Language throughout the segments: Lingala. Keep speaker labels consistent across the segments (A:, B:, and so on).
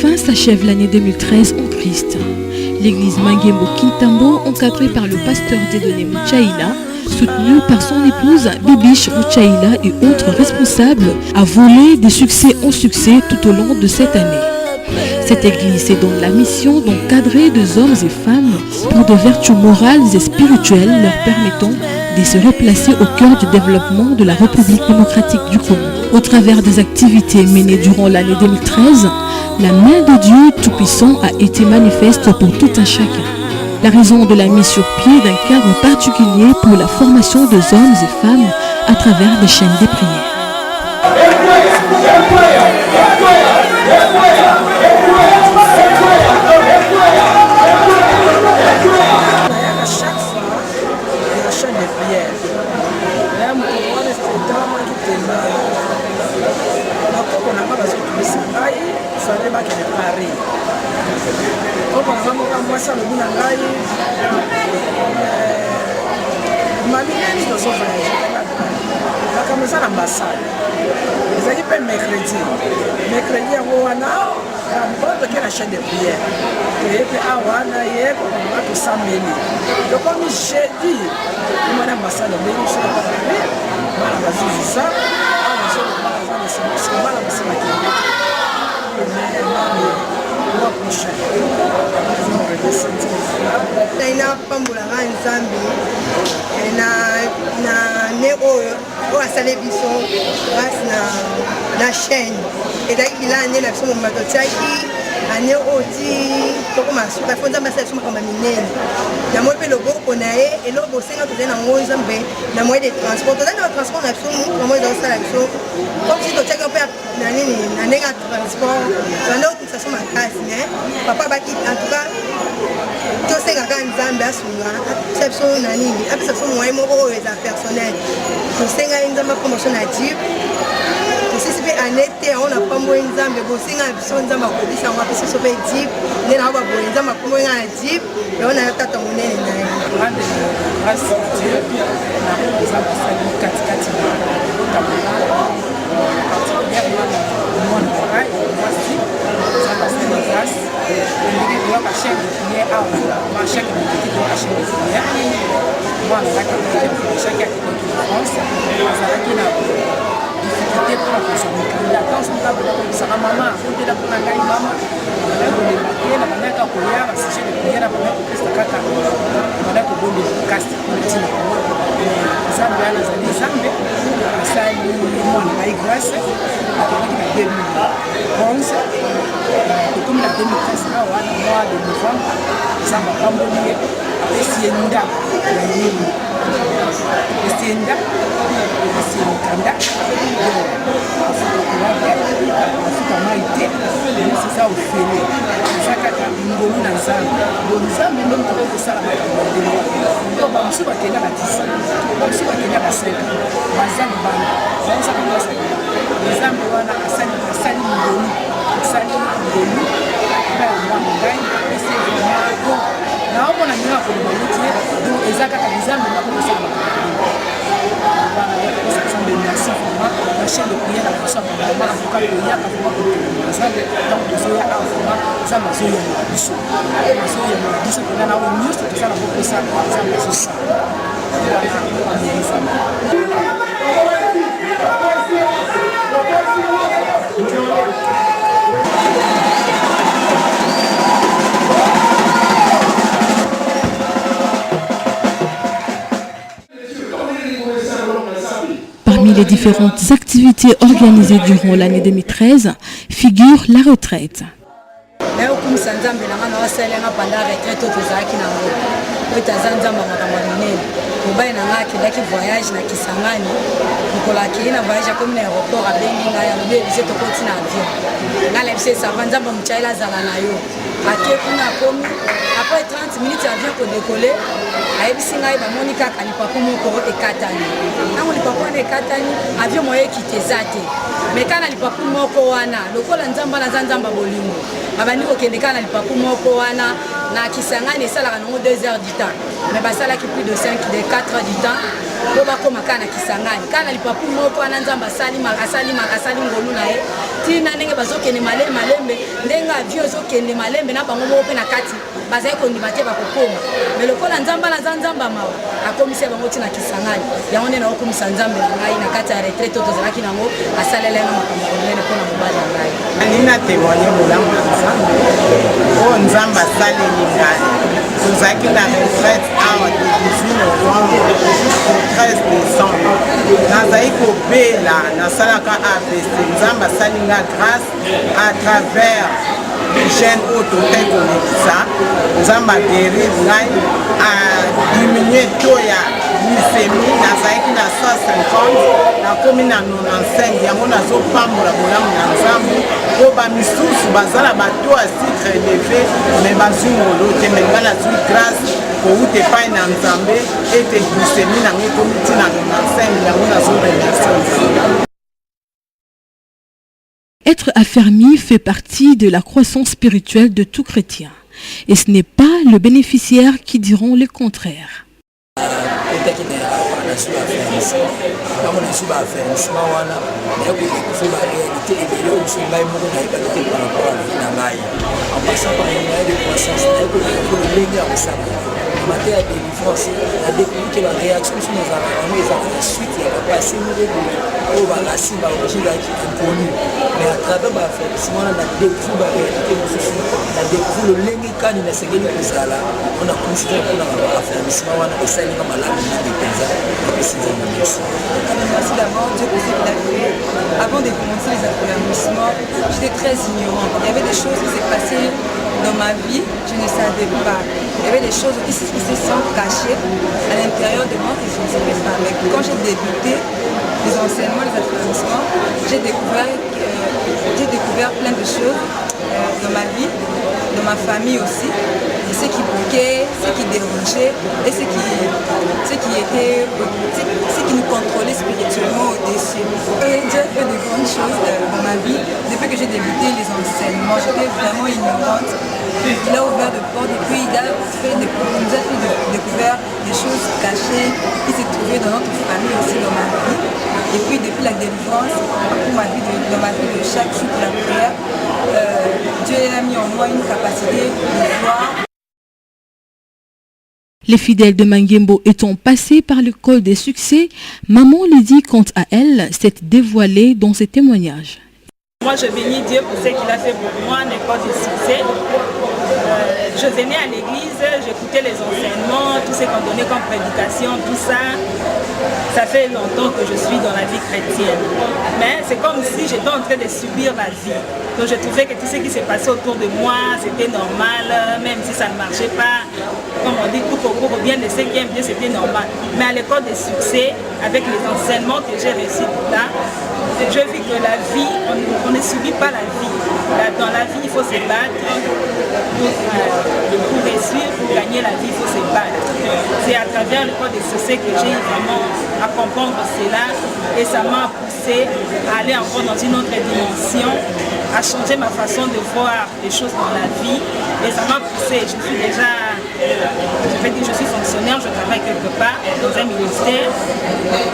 A: Enfin s'achève l'année 2013 en Christ. L'église Mangembo Kintambo, encadrée par le pasteur Dieudonné Muchaïla, soutenu par son épouse Bibiche Muchaïla et autres responsables, a volé des succès en succès tout au long de cette année. Cette église est donc la mission d'encadrer des hommes et femmes pour des vertus morales et spirituelles leur permettant de se replacer au cœur du développement de la République démocratique du Congo. Au travers des activités menées durant l'année 2013, la main de Dieu Tout-Puissant a été manifeste pour tout un chacun. La raison de la mise sur pied d'un cadre particulier pour la formation des hommes et femmes à travers des chaînes de prière.
B: mercredi yango wana toke na chaîne de prière toyepe awana ye tosambeli tokomi jeudi omwana ambasade obengi biso bana bazizisa bana basemakende
C: naina pambolanga nzambe na ne oyo asali biso grâce na chaîne ezalaki bilane na biso momba totiaki ane oyo ti tokoma suka fo nzambe asala biso makambo ya minene namoi mpe loboko na ye eloko bosenga tozali nango nzambe na moyen de transport tozali na batransport na biso namoi ezakosala biso comme si totiaki mpe na nini na ndenge ya transport banda okutisa so makasi me papa baki en tout cas tosengaka nzambe asunga apesa biso na nini apesa biso moyen moko oyo eza personnel tosengai nzambe promotion na jip tosisi mpe ane te yango na pamboi nzambe bosenga biso nzambe akobisa yango apesa biso mpe jip nde na yango baboye nzambe akomboi nga na jip yango na yo tata monene na ye
A: Parmi les différentes activités organisées durant l'année 2013 figure la retraite.
C: mobali na nga akendaki voyage na Kisangani mokolo akei na voyage akomi na aéroport abengi ngai alobi ebise tokoti na avion ngai lebise esava nzambe mochaila azala na yo ake kuna akomi apres 30 minutes avion kodekole ayebisi ngai bamoni kaka lipapu moko ekatani ntango lipapu wana ekatani avion moyo ekite eza te meka na lipapu moko wana lokola nzamba naza nzamba bolingo babandi kokende kaka na lipapu moko wana na Kisangani esalaka nango 2 heures du temps
D: mais basalaki plus de 4 heures du temps po bakomaka na Kisangani kana lipapu moko ana nzamba asali ngolu na ye tina ndenge bazokende malembe ndenge avion ezokende malembe na bango moko mpe na kati bazali kondima te bakokoma mais lokola nzamba na nzamba mawa akomisa bango tina Kisangani yango nde naokomisa nzambe na ngai na kati ya retraite oyo tozalaki nango asalela yango makambo monene mpona mobali na ngai
E: alina témoigné molamu na nzambe oyo nzambe asaleli ngai tozalaki na retraite awa de 18 novembre au 13 décembre nazali kobela nasalaka abc nzambe asali nga grâce à travers jeune oyo totai kolekisa nzambe aguérir ngai adiminue to ya lisemi nazalaki na 150 nakomi na 95 yango nazopambola bolamu na nzambe po bamisusu bazala bato ya titre élevé me bazwi ngolo te me nga nazwi grâce kouta epai na nzambe ete lisemi nango ekomi ntina 95 yango nazoremercie nzambe.
A: Être affermi fait partie de la croissance spirituelle de tout chrétien. Et ce n'est pas le bénéficiaire qui diront le contraire.
F: matière de délivrance, la découverte que la réaction sur nos environnements est la suite, il y a passé au la racine, l'origine qui est inconnue. Mais à travers la réflexion, on a découvert la réalité, on a découvert le lengikani na segeli kozala, on a considéré pour la affermissement, on a essayé de faire la musique des paysans.
G: Merci d'abord, Dieu pour ce qu'il a fait. Avant de commencer les affermissements, j'étais très ignorante. Il y avait des choses qui s'est passées dans ma vie, je ne savais pas. Il y avait des choses qui se sont cachées à l'intérieur de moi que je ne savais pas. Mais quand j'ai débuté les enseignements, les affermissements, j'ai découvert plein de choses dans ma vie, dans ma famille aussi. Et ce qui bloquait, ce qui dérangeait et ce qui nous contrôlait spirituellement au-dessus. Dieu a fait de grandes choses dans ma vie. Depuis que j'ai débuté les enseignements, j'étais vraiment ignorante. Il a ouvert des portes et puis il nous a fait découvrir des choses cachées qui se trouvaient dans notre famille aussi, dans ma vie. Et puis depuis la délivrance, dans ma vie de chaque jour de la prière, Dieu a mis en moi une capacité de voir.
A: Les fidèles de Mangembo étant passés par le col des succès, Maman Lydie, quant à elle, s'est dévoilée dans ses témoignages.
H: Moi, je bénis Dieu pour ce qu'il a fait pour moi, l'école des succès. Je venais à l'église, j'écoutais les enseignements, tout ce qu'on donnait comme prédication, tout ça. Ça fait longtemps que je suis dans la vie chrétienne. Mais c'est comme si j'étais en train de subir la vie. Donc je trouvais que tout ce qui s'est passé autour de moi, c'était normal, même si ça ne marchait pas. Comme on dit, tout au bien de ceux qui aiment Dieu, c'était normal. Mais à l'école des succès, avec les enseignements que j'ai reçus là, je vis que la vie, on ne subit pas la vie. Dans la vie, il faut se battre. Pour réussir, pour gagner la vie, il faut se battre. C'est à travers l'école des succès que j'ai vraiment à comprendre cela. Et ça m'a poussé à aller encore dans une autre dimension, à changer ma façon de voir les choses dans la vie. Et ça m'a poussé. Je suis déjà, je suis fonctionnaire, je travaille quelque part dans un ministère.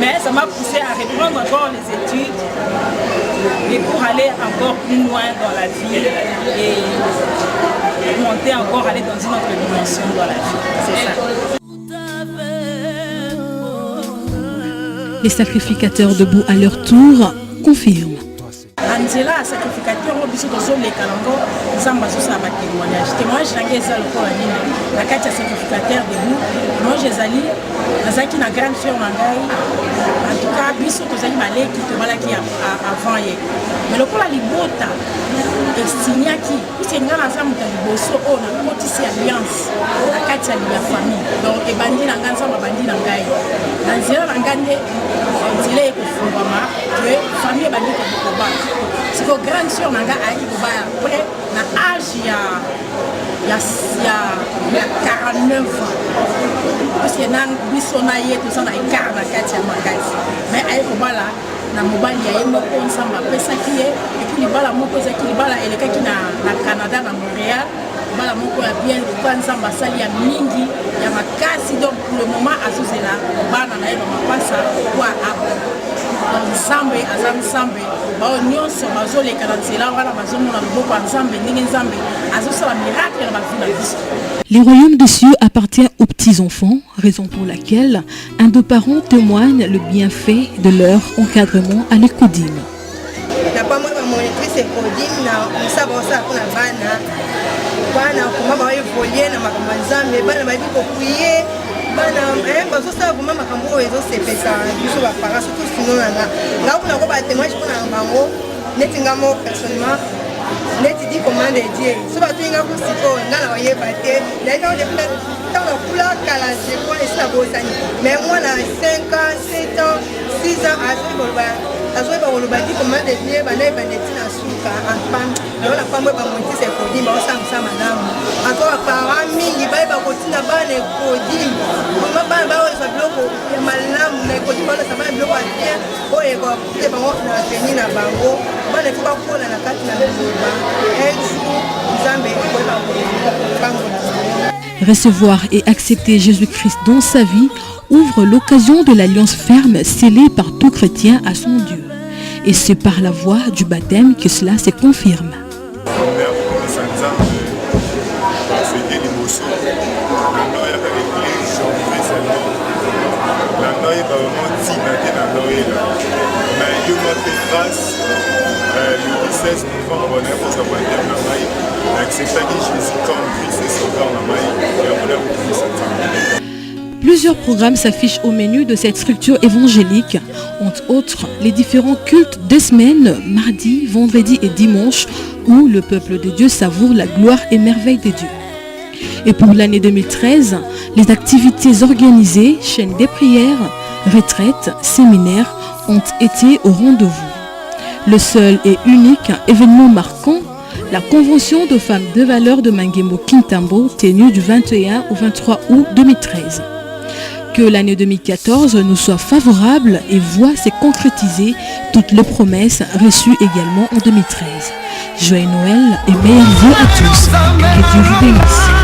H: Mais ça m'a poussé à reprendre encore les études et pour aller encore plus loin dans la vie et monter encore, aller dans une autre dimension dans la vie. C'est ça.
A: Les sacrificateurs debout à leur tour confirment.
B: Angela, sacrificateur, on biso to le kalango, nzamba zo sa ba témoignage. Témoignage nange eza lokola nini. Na kati ya sacrificateur debout, moi j'ezali nazaki na grande sœur na ngai. En tout cas, biso tozali maleki to balaki avant ye. Mais lokola libota signaki, c'est nga na zamu ta liboso o na kotisi alliance na kati ya famille. Donc ebandi na nga nzamba bandi na ngai. Na nzela na ngande nzela ekofungwama que famille bandi ko ba. C'est que grande sœur nanga ayi koba après na âge ya 49 ans. Parce que nan biso na ye tout ça na écart na kati ya makasi. Mais ayi koba la na mobali ya ye moko nzamba pesaki ye et puis libala moko ezaki libala elekaki na Canada na Montréal
I: bana moko ya bien lokwa nzambe asali ya mingi ya makasi. Donc pour le moment azozela bana na ye bamapasa kwa nzambe aza nzambe bao nyonso bazoleka na nzela wana bazomona loboko ya nzambe ndenge nzambe azosala miracle na bavi na biso.
A: Les royaumes des cieux appartiennent aux petits-enfants, raison pour laquelle un de parents témoigne le bienfait de leur encadrement à l'écodime.
C: bazosala vraimen makambo oyo ezosepesa biso bapara surtout sino nanga ngai mpona koba témoignage mpona bango neti nga mo personnellement neti di commande die so batoyinga kosikoyo nga na bayeba te nayebi ntango nakula kala jekole esi nabosani mais mwana 5 ans 7 ans 6 ans azoyeba koloba di commande die banayeba neti na suka antoine lelo na pambo bamontisa ekodimi baosamisa malamu anto bapara mingi bayeba kotina bana ekodimi oma bana baoyeza biloko ya malamu na ekodimi baolesa bana biloko ya bien oyo ekokute bango na aveni na bango bana efo bakola na kati na liloba un nzambe ekoyeba kobangola bango.
A: Recevoir et accepter Jésus-Christ dans sa vie ouvre l'occasion de l'alliance ferme scellée par tout chrétien à son Dieu. Et c'est par la voie du baptême que cela se confirme. Le 16 novembre, on a pour Plusieurs programmes s'affichent au menu de cette structure évangélique, entre autres les différents cultes des semaines, mardi, vendredi et dimanche, où le peuple de Dieu savoure la gloire et merveille de Dieu. Et pour l'année 2013, les activités organisées, chaînes des prières, retraites, séminaires, ont été au rendez-vous. Le seul et unique événement marquant, la convention de femmes de valeur de Mangembo Kintambo, tenue du 21 au 23 août 2013. Que l'année 2014 nous soit favorable et voit se concrétiser toutes les promesses reçues également en 2013. Joyeux Noël et meilleurs vœux à tous. Que Dieu vous bénisse.